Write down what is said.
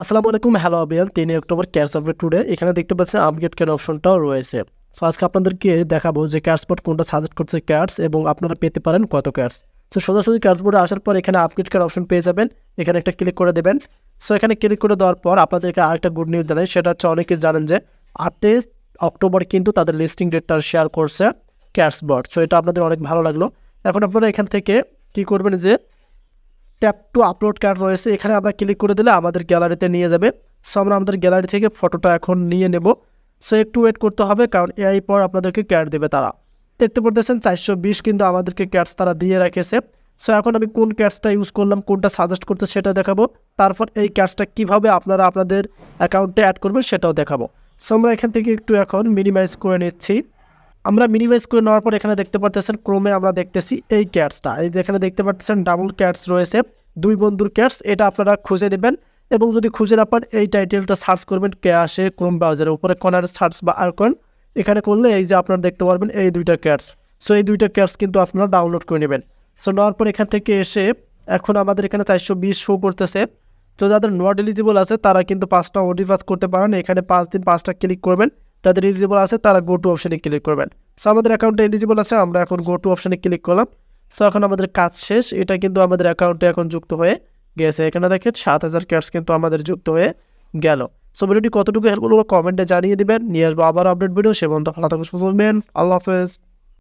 আসসালামু আলাইকুম, হ্যালো আবিয়াল। 3 অক্টোবর ক্যাশ আপডেট টুডে। এখানে দেখতে পাচ্ছেন আপগ্রেড কেন অপশনটাও রয়েছে। সো আজকে আপনাদেরকে দেখাবো যে ক্যাশবোর্ড কোনটা সাজেস্ট করছে ক্যাশ এবং আপনারা পেতে পারেন কত ক্যাশ। সো সোজাসুজি ক্যাশবোর্ডে আসার পর এখানে আপগ্রেড কেন অপশন পেয়ে যাবেন। এখানে একটা ক্লিক করে দেবেন। সো এখানে ক্লিক করে দেওয়ার পর আপনাদেরকে আরেকটা গুড নিউজ জানাই, সেটা হচ্ছে অনেকে জানেন যে 28 অক্টোবর কিন্তু তাদের লিস্টিং ডেটটা শেয়ার করছে ক্যাশবোর্ড। সো এটা আপনাদের অনেক ভালো লাগলো। এখন আপনারা এখান থেকে কী করবেন যে ট্যাপ টু আপলোড কার্ড রয়েছে, এখানে আমরা ক্লিক করে দিলে আমাদের গ্যালারিতে নিয়ে যাবে। সো আমরা আমাদের গ্যালারি থেকে ফটোটা এখন নিয়ে নেব। সো একটু ওয়েট করতে হবে, কারণ এআই পর আপনাদেরকে ক্যাট দেবে তারা। দেখতে পারতেছেন 420 কিন্তু আমাদেরকে ক্যাটস তারা দিয়ে রেখেছে। সো এখন আমি কোন ক্যাটসটা ইউজ করলাম, কোনটা সাজেস্ট করতে সেটা দেখাবো। তারপর এই ক্যাটসটা কীভাবে আপনারা আপনাদের অ্যাকাউন্টে অ্যাড করবেন সেটাও দেখাবো। সো আমরা এখান থেকে একটু এখন মিনিমাইজ করে নিচ্ছি। আমরা মিনিমাইজ করে নেওয়ার পর এখানে দেখতে পারতেছেন ক্রোমে আমরা দেখতেছি এই ক্যাটসটা, এই যেখানে দেখতে পাচ্ছেন ডাবল ক্যাটস রয়েছে, দুই বন্ধুর ক্যাটস। এটা আপনারা খুঁজে নেবেন এবং যদি খুঁজে না পান এই টাইটেলটা সার্চ করবেন ক্যাশে ক্রোম ব্রাউজারের উপরে কর্নার সার্চ বা আইকন, এখানে করলে এই যে আপনারা দেখতে পারবেন এই দুইটা ক্যাটস। সো এই দুইটা ক্যাটস কিন্তু আপনারা ডাউনলোড করে নেবেন। সো নেওয়ার পর এখান থেকে এসে এখন আমাদের এখানে 420 শো করতেছে। তো যাদের নট এলিজিবল আছে তারা কিন্তু 5টা ওডি পাস করতে পারেন। এখানে 5 দিন 5টা ক্লিক করবেন। যাদের এলিজিবল আছে তারা গো টু অপশানে ক্লিক করবেন। সো আমাদের অ্যাকাউন্টে এলিজিবল আছে, আমরা এখন গো টু অপশানে ক্লিক করলাম। সো এখন আমাদের কাজ শেষ, এটা কিন্তু আমাদের অ্যাকাউন্টে এখন যুক্ত হয়ে গেছে। এখানে দেখেন 7000 ক্যাশ কিন্তু আমাদের যুক্ত হয়ে গেল। সো ভিডিওটি কতটুকু হেল্প করবো কমেন্টে জানিয়ে দিবেন। নিয়ে আসবো আবার আপডেট ভিডিও, সে পর্যন্ত ভালো থাকুন, সুস্থ থাকবেন। আল্লাহ হাফেজ।